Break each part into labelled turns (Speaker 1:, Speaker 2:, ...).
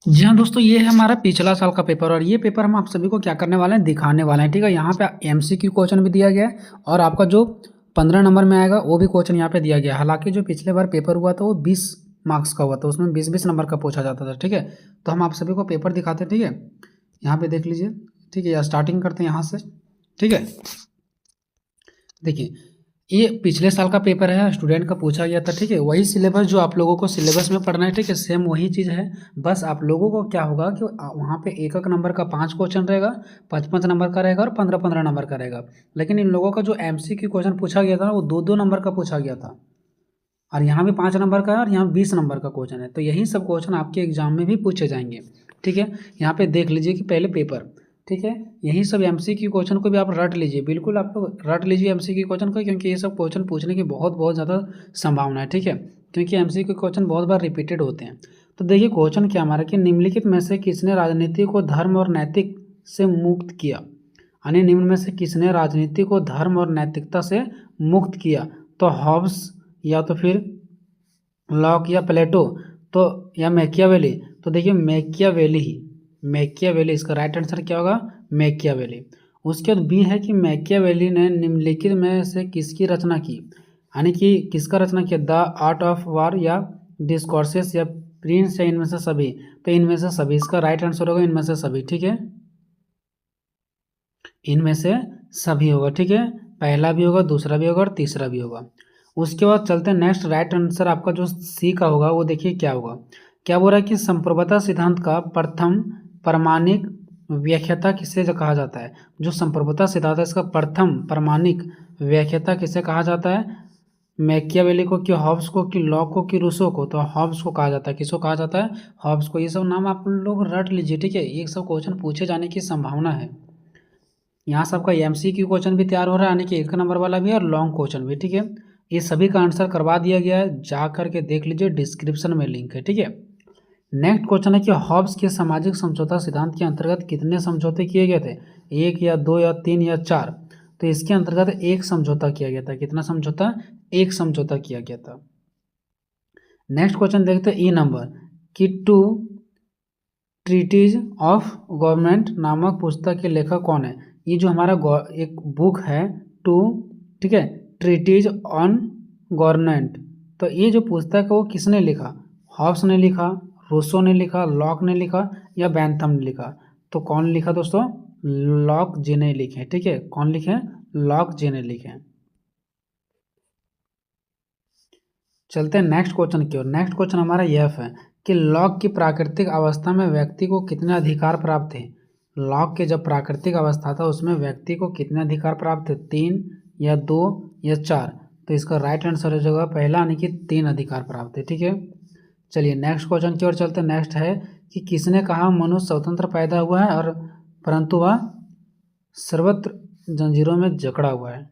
Speaker 1: जी हाँ दोस्तों, ये है हमारा पिछला साल का पेपर और ये पेपर हम आप सभी को क्या करने वाले हैं, दिखाने वाले हैं। ठीक है, यहाँ पे एमसीक्यू क्वेश्चन भी दिया गया है और आपका जो 15 नंबर में आएगा वो भी क्वेश्चन यहाँ पे दिया गया है। हालांकि जो पिछले बार पेपर हुआ था वो 20 मार्क्स का हुआ था, उसमें 20-20 नंबर का पूछा जाता था। ठीक है, तो हम आप सभी को पेपर दिखाते हैं। ठीक है, यहाँ पे देख लीजिए। ठीक है, स्टार्टिंग करते हैं यहाँ से। ठीक है, देखिए ये पिछले साल का पेपर है, स्टूडेंट का पूछा गया था। ठीक है, वही सिलेबस जो आप लोगों को सिलेबस में पढ़ना है। ठीक है, सेम वही चीज़ है। बस आप लोगों को क्या होगा कि वहाँ पे एक एक नंबर का 5 क्वेश्चन रहेगा, 5-5 नंबर का रहेगा और 15-15 नंबर का रहेगा। लेकिन इन लोगों का जो एमसीक्यू क्वेश्चन पूछा गया था ना, वो 2-2 नंबर का पूछा गया था। और यहाँ भी 5 नंबर का है और यहाँ 20 नंबर का क्वेश्चन है। तो यही सब क्वेश्चन आपके एग्जाम में भी पूछे जाएंगे। ठीक है, यहाँ पे देख लीजिए कि पहले पेपर। ठीक है, यही सब एमसीक्यू क्वेश्चन को भी आप रट लीजिए, बिल्कुल आप लोग रट लीजिए एमसीक्यू क्वेश्चन को, क्योंकि ये सब क्वेश्चन पूछने की बहुत बहुत ज़्यादा संभावना है। ठीक है, क्योंकि एमसीक्यू क्वेश्चन बहुत बार रिपीटेड होते हैं। तो देखिए क्वेश्चन क्या हमारा कि निम्नलिखित में से किसने राजनीति को धर्म और नैतिक से मुक्त किया। यानी निम्न में से किसने राजनीति को धर्म और नैतिकता से मुक्त किया। तो हॉब्स या तो फिर लॉक या प्लेटो तो या मैकियावेली। तो देखिए मैकियावेली इसका राइट आंसर क्या होगा, मैकियावेली। उसके बाद बी है कि मैकियावेली ने निम्नलिखित में से किसकी रचना की। यानी कि किसका रचना किया, द आर्ट ऑफ वार या डिस्कोर्सेस या प्रिंस या इनमें से सभी। तो इनमें से सभी इसका राइट आंसर होगा, इनमें से सभी। ठीक है, इनमें से सभी होगा। ठीक है, पहला भी होगा, दूसरा भी होगा और तीसरा भी होगा। उसके बाद चलते हैं नेक्स्ट। राइट आंसर आपका जो सी का होगा वो देखिए क्या होगा। क्या बोल रहा है कि संप्रभुता सिद्धांत का प्रथम प्रमाणिक व्याख्याता किसे कहा जाता है। जो संप्रभुता सिद्धांत है इसका प्रथम प्रमाणिक व्याख्याता किसे कहा जाता है, मैकियावेली को कि हॉब्स को कि लॉक को कि रूसो को। तो हॉब्स को कहा जाता है। किसको कहा जाता है, हॉब्स को। ये सब नाम आप लोग रट लीजिए। ठीक है, ये सब क्वेश्चन पूछे जाने की संभावना है। यहाँ सबका एमसीक्यू क्वेश्चन भी तैयार हो रहा है, यानी कि 1 नंबर वाला भी और लॉन्ग क्वेश्चन भी। ठीक है, ये सभी का आंसर करवा दिया गया है, जा करके देख लीजिए, डिस्क्रिप्शन में लिंक है। ठीक है, नेक्स्ट क्वेश्चन है कि हॉब्स के सामाजिक समझौता सिद्धांत के अंतर्गत कितने समझौते किए गए थे, 1 या 2 या 3 या 4। तो इसके अंतर्गत एक समझौता किया गया था। कितना समझौता, एक समझौता किया गया था। नेक्स्ट क्वेश्चन देखते हैं ई नंबर कि टू ट्रीटीज ऑफ गवर्नमेंट नामक पुस्तक के लेखक कौन है। ये जो हमारा एक बुक है टू, ठीक है, ट्रीटीज ऑन गवर्नमेंट। तो ये जो पुस्तक है वो किसने लिखा, हॉब्स ने लिखा, रूसो ने लिखा, लॉक ने लिखा या बेंथम ने लिखा। तो कौन लिखा दोस्तों, लॉक जे ने लिखे। ठीक है, कौन लिखे, लॉक जे ने लिखे। चलते हैं नेक्स्ट क्वेश्चन की ओर। नेक्स्ट क्वेश्चन हमारा यह है कि लॉक की प्राकृतिक अवस्था में व्यक्ति को कितने अधिकार प्राप्त थे। लॉक के जब प्राकृतिक अवस्था था उसमें व्यक्ति को कितने अधिकार प्राप्त थे, 3 या 2 या 4। तो इसका राइट आंसर हो जाएगा पहला, यानी कि 3 अधिकार प्राप्त थे। ठीक है, चलिए नेक्स्ट क्वेश्चन की ओर चलते हैं। नेक्स्ट है कि किसने कहा मनुष्य स्वतंत्र पैदा हुआ है और परंतु वह सर्वत्र जंजीरों में जकड़ा हुआ है।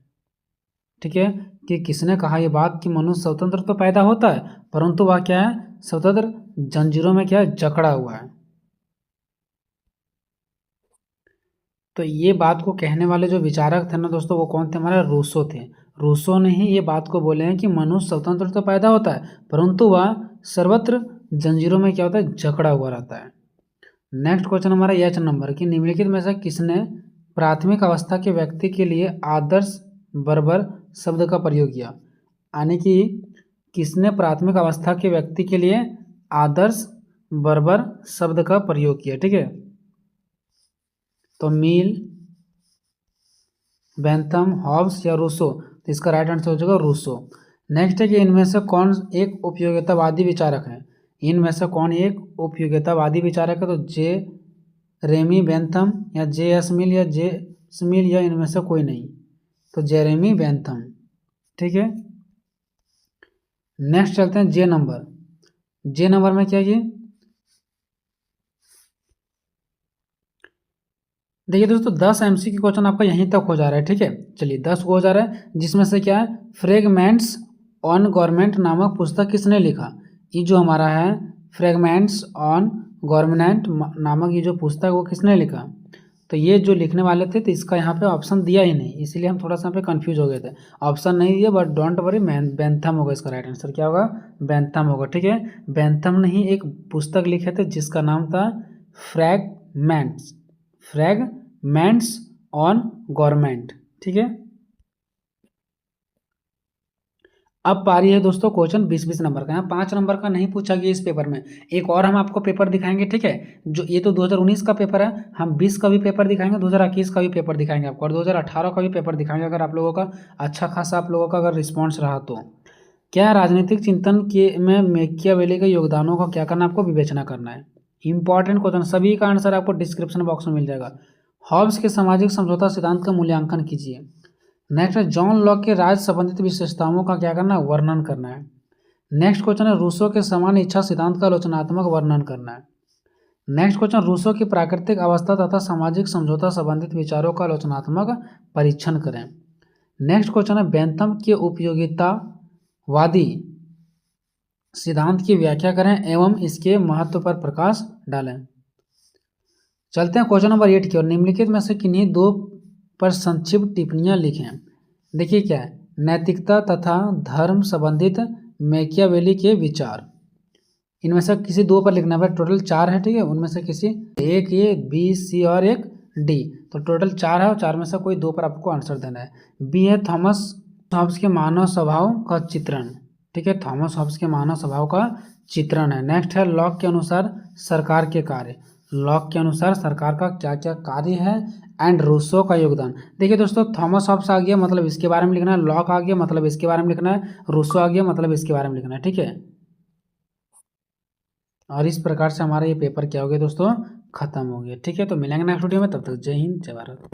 Speaker 1: ठीक है, कि किसने कहा ये बात कि मनुष्य स्वतंत्र तो पैदा होता है परंतु वह क्या है, स्वतंत्र जंजीरों में क्या है, जकड़ा हुआ है। तो ये बात को कहने वाले जो विचारक थे ना दोस्तों, वो कौन थे, हमारे रूसो थे। रूसो ने ही ये बात को बोले हैं कि मनुष्य स्वतंत्र तो पैदा होता है परंतु वह सर्वत्र जंजीरों में क्या होता है, जकड़ा हुआ रहता है। नेक्स्ट क्वेश्चन हमारा एच नंबर कि निम्नलिखित में से किसने प्राथमिक अवस्था के व्यक्ति के लिए आदर्श बर्बर शब्द का प्रयोग किया। यानी कि किसने प्राथमिक अवस्था के व्यक्ति के लिए आदर्श बर्बर शब्द का प्रयोग किया। ठीक है, तो मील, बेंथम, हॉब्स या रूसो। तो इसका राइट आंसर हो जाएगा रूसो। नेक्स्ट है कि इनमें से कौन एक उपयोगितावादी विचारक है। इनमें से कौन एक उपयोगितावादी विचारक है। तो जे रेमी बेंथम या जे एस मिल या जे स्मिल या इनमें से कोई नहीं। तो जेरेमी बेंथम। ठीक है, नेक्स्ट चलते हैं जे नंबर। जे नंबर में क्या ये देखिए दोस्तों, 10 एमसीक्यू क्वेश्चन आपका यहीं तक हो जा रहा है। ठीक है, चलिए 10 को हो जा रहा है, जिसमें से क्या है, फ्रेगमेंट्स ऑन गवर्नमेंट नामक पुस्तक किसने लिखा। ये जो हमारा है फ्रेगमेंट्स ऑन गवर्नमेंट नामक ये जो पुस्तक वो किसने लिखा। तो ये जो लिखने वाले थे तो इसका यहाँ पे ऑप्शन दिया ही नहीं, इसीलिए हम थोड़ा सा यहाँ पे कंफ्यूज हो गए थे। ऑप्शन नहीं दिया, बट डोंट वरी, बेंथम होगा इसका राइट आंसर। क्या होगा? बेंथम होगा। ठीक है, बेंथम ने ही एक पुस्तक लिखे थे जिसका नाम था फ्रैगमेंट्स, फ्रैगमेंट्स ऑन गवर्नमेंट। ठीक है, अब पारी है दोस्तों क्वेश्चन 20-20 नंबर का। यहाँ 5 नंबर का नहीं पूछा गया इस पेपर में। एक और हम आपको पेपर दिखाएंगे, ठीक है, जो ये तो 2019 का पेपर है, हम 20 का भी पेपर दिखाएंगे, 2021 का भी पेपर दिखाएंगे आपको, और 2018 का भी पेपर दिखाएंगे, अगर आप लोगों का अच्छा खासा आप लोगों का अगर रिस्पॉन्स रहा तो। क्या राजनीतिक चिंतन के में मैकियावेली के योगदानों का क्या करना, आपको विवेचना करना है। इंपॉर्टेंट क्वेश्चन, सभी का आंसर आपको डिस्क्रिप्शन बॉक्स में मिल जाएगा। हॉब्स के सामाजिक समझौता सिद्धांत का मूल्यांकन कीजिए। नेक्स्ट है जॉन लॉक के राज संबंधित विशेषताओं का क्या करना है, वर्णन करना है। नेक्स्ट क्वेश्चन है रूसो के समान इच्छा सिद्धांत का आलोचनात्मक वर्णन करना है। नेक्स्ट क्वेश्चन रूसो की प्राकृतिक अवस्था तथा सामाजिक समझौता संबंधित विचारों का आलोचनात्मक परीक्षण करें। नेक्स्ट क्वेश्चन है बेंथम के उपयोगितावादी सिद्धांत की व्याख्या करें एवं इसके महत्व पर प्रकाश डालें। चलते हैं क्वेश्चन नंबर 8 की ओर। निम्नलिखित में से किन्हीं दो पर संक्षिप्त टिप्पणियां लिखें। देखिए क्या है, नैतिकता तथा धर्म संबंधित मैकियावेली के विचार, इनमें से किसी दो पर लिखना है। टोटल 4 है, ठीक है, उनमें से किसी एक, ये बी, सी और एक डी, तो टोटल 4 है और 4 में से कोई 2 पर आपको आंसर देना है। बी है थॉमस हॉब्स के मानव स्वभाव का चित्रण। ठीक है, थॉमस हॉब्स के मानव स्वभाव का चित्रण है। नेक्स्ट है लॉक के अनुसार सरकार के कार्य, लॉक के अनुसार सरकार का क्या क्या कार्य है, एंड रूसो का योगदान। देखिए दोस्तों, थॉमस हॉब्स आ गया मतलब इसके बारे में लिखना है, लॉक आ गया मतलब इसके बारे में लिखना है, रूसो आ गया मतलब इसके बारे में लिखना है। ठीक है, और इस प्रकार से हमारा ये पेपर क्या हो गया दोस्तों, खत्म हो गया। ठीक है, तो मिलेंगे नेक्स्ट वीडियो में, तब तक जय हिंद जय भारत।